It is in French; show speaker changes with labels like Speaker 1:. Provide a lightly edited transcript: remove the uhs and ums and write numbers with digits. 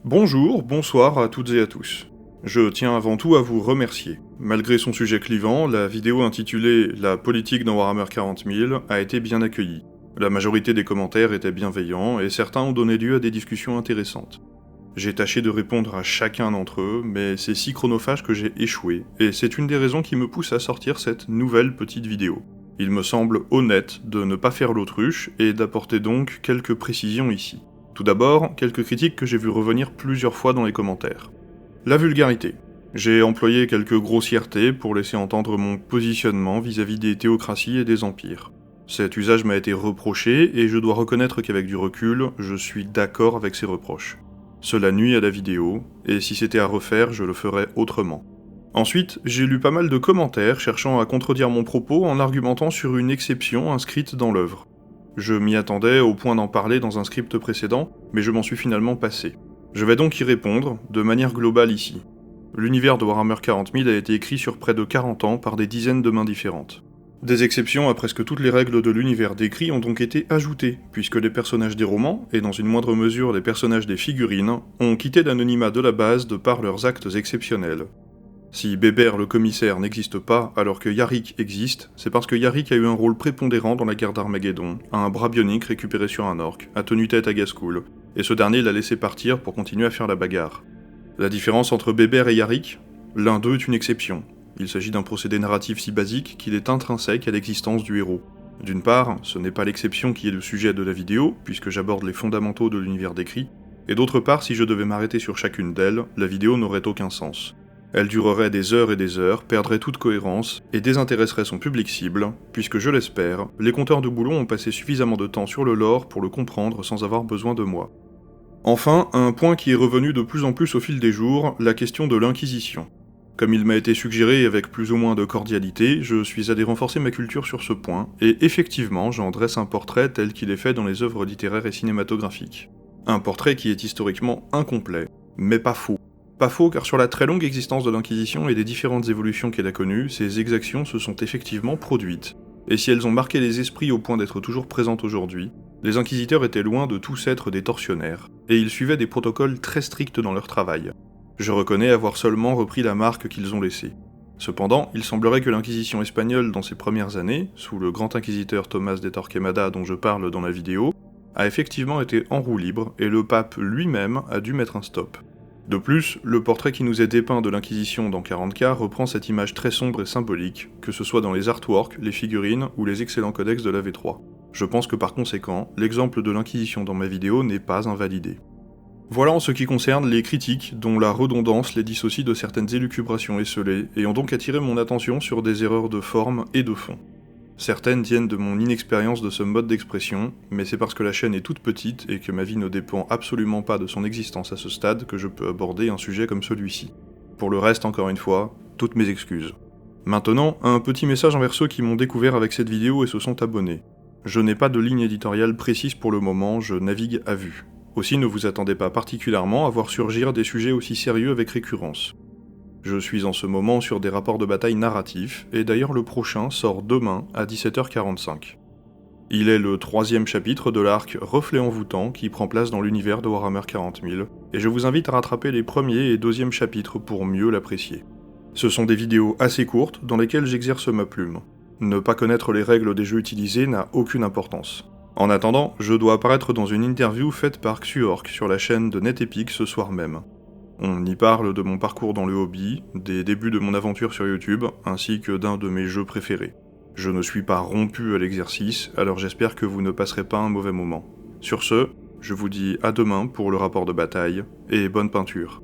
Speaker 1: Bonjour, bonsoir à toutes et à tous. Je tiens avant tout à vous remercier. Malgré son sujet clivant, la vidéo intitulée La politique dans Warhammer 40 000 a été bien accueillie. La majorité des commentaires étaient bienveillants et certains ont donné lieu à des discussions intéressantes. J'ai tâché de répondre à chacun d'entre eux, mais c'est si chronophage que j'ai échoué, et c'est une des raisons qui me pousse à sortir cette nouvelle petite vidéo. Il me semble honnête de ne pas faire l'autruche et d'apporter donc quelques précisions ici. Tout d'abord, quelques critiques que j'ai vu revenir plusieurs fois dans les commentaires. La vulgarité. J'ai employé quelques grossièretés pour laisser entendre mon positionnement vis-à-vis des théocraties et des empires. Cet usage m'a été reproché et je dois reconnaître qu'avec du recul, je suis d'accord avec ces reproches. Cela nuit à la vidéo, et si c'était à refaire, je le ferais autrement. Ensuite, j'ai lu pas mal de commentaires cherchant à contredire mon propos en argumentant sur une exception inscrite dans l'œuvre. Je m'y attendais au point d'en parler dans un script précédent, mais je m'en suis finalement passé. Je vais donc y répondre, de manière globale ici. L'univers de Warhammer 40 000 a été écrit sur près de 40 ans par des dizaines de mains différentes. Des exceptions à presque toutes les règles de l'univers décrit ont donc été ajoutées, puisque les personnages des romans, et dans une moindre mesure les personnages des figurines, ont quitté l'anonymat de la base de par leurs actes exceptionnels. Si Bébert le commissaire n'existe pas alors que Yarrick existe, c'est parce que Yarrick a eu un rôle prépondérant dans la guerre d'Armageddon, un bras bionique récupéré sur un orc, a tenu tête à Ghazghkull, et ce dernier l'a laissé partir pour continuer à faire la bagarre. La différence entre Bébert et Yarrick, l'un d'eux est une exception. Il s'agit d'un procédé narratif si basique qu'il est intrinsèque à l'existence du héros. D'une part, ce n'est pas l'exception qui est le sujet de la vidéo, puisque j'aborde les fondamentaux de l'univers décrit, et d'autre part, si je devais m'arrêter sur chacune d'elles, la vidéo n'aurait aucun sens. Elle durerait des heures, perdrait toute cohérence, et désintéresserait son public cible, puisque je l'espère, les compteurs de boulons ont passé suffisamment de temps sur le lore pour le comprendre sans avoir besoin de moi. Enfin, un point qui est revenu de plus en plus au fil des jours, la question de l'Inquisition. Comme il m'a été suggéré avec plus ou moins de cordialité, je suis allé renforcer ma culture sur ce point, et effectivement j'en dresse un portrait tel qu'il est fait dans les œuvres littéraires et cinématographiques. Un portrait qui est historiquement incomplet, mais pas faux. Pas faux, car sur la très longue existence de l'Inquisition et des différentes évolutions qu'elle a connues, ces exactions se sont effectivement produites. Et si elles ont marqué les esprits au point d'être toujours présentes aujourd'hui, les inquisiteurs étaient loin de tous être des tortionnaires, et ils suivaient des protocoles très stricts dans leur travail. Je reconnais avoir seulement repris la marque qu'ils ont laissée. Cependant, il semblerait que l'Inquisition espagnole dans ses premières années, sous le grand inquisiteur Tomás de Torquemada dont je parle dans la vidéo, a effectivement été en roue libre, et le pape lui-même a dû mettre un stop. De plus, le portrait qui nous est dépeint de l'Inquisition dans 40K reprend cette image très sombre et symbolique, que ce soit dans les artworks, les figurines ou les excellents codex de la V3. Je pense que par conséquent, l'exemple de l'Inquisition dans ma vidéo n'est pas invalidé. Voilà en ce qui concerne les critiques, dont la redondance les dissocie de certaines élucubrations esselées, et ont donc attiré mon attention sur des erreurs de forme et de fond. Certaines viennent de mon inexpérience de ce mode d'expression, mais c'est parce que la chaîne est toute petite et que ma vie ne dépend absolument pas de son existence à ce stade que je peux aborder un sujet comme celui-ci. Pour le reste, encore une fois, toutes mes excuses. Maintenant, un petit message envers ceux qui m'ont découvert avec cette vidéo et se sont abonnés. Je n'ai pas de ligne éditoriale précise pour le moment, je navigue à vue. Aussi ne vous attendez pas particulièrement à voir surgir des sujets aussi sérieux avec récurrence. Je suis en ce moment sur des rapports de bataille narratifs, et d'ailleurs le prochain sort demain à 17h45. Il est le 3e chapitre de l'arc Reflet envoûtant qui prend place dans l'univers de Warhammer 40 000, et je vous invite à rattraper les 1er et 2e chapitres pour mieux l'apprécier. Ce sont des vidéos assez courtes dans lesquelles j'exerce ma plume. Ne pas connaître les règles des jeux utilisés n'a aucune importance. En attendant, je dois apparaître dans une interview faite par Xuork sur la chaîne de NetEpic ce soir même. On y parle de mon parcours dans le hobby, des débuts de mon aventure sur YouTube, ainsi que d'un de mes jeux préférés. Je ne suis pas rompu à l'exercice, alors j'espère que vous ne passerez pas un mauvais moment. Sur ce, je vous dis à demain pour le rapport de bataille, et bonne peinture.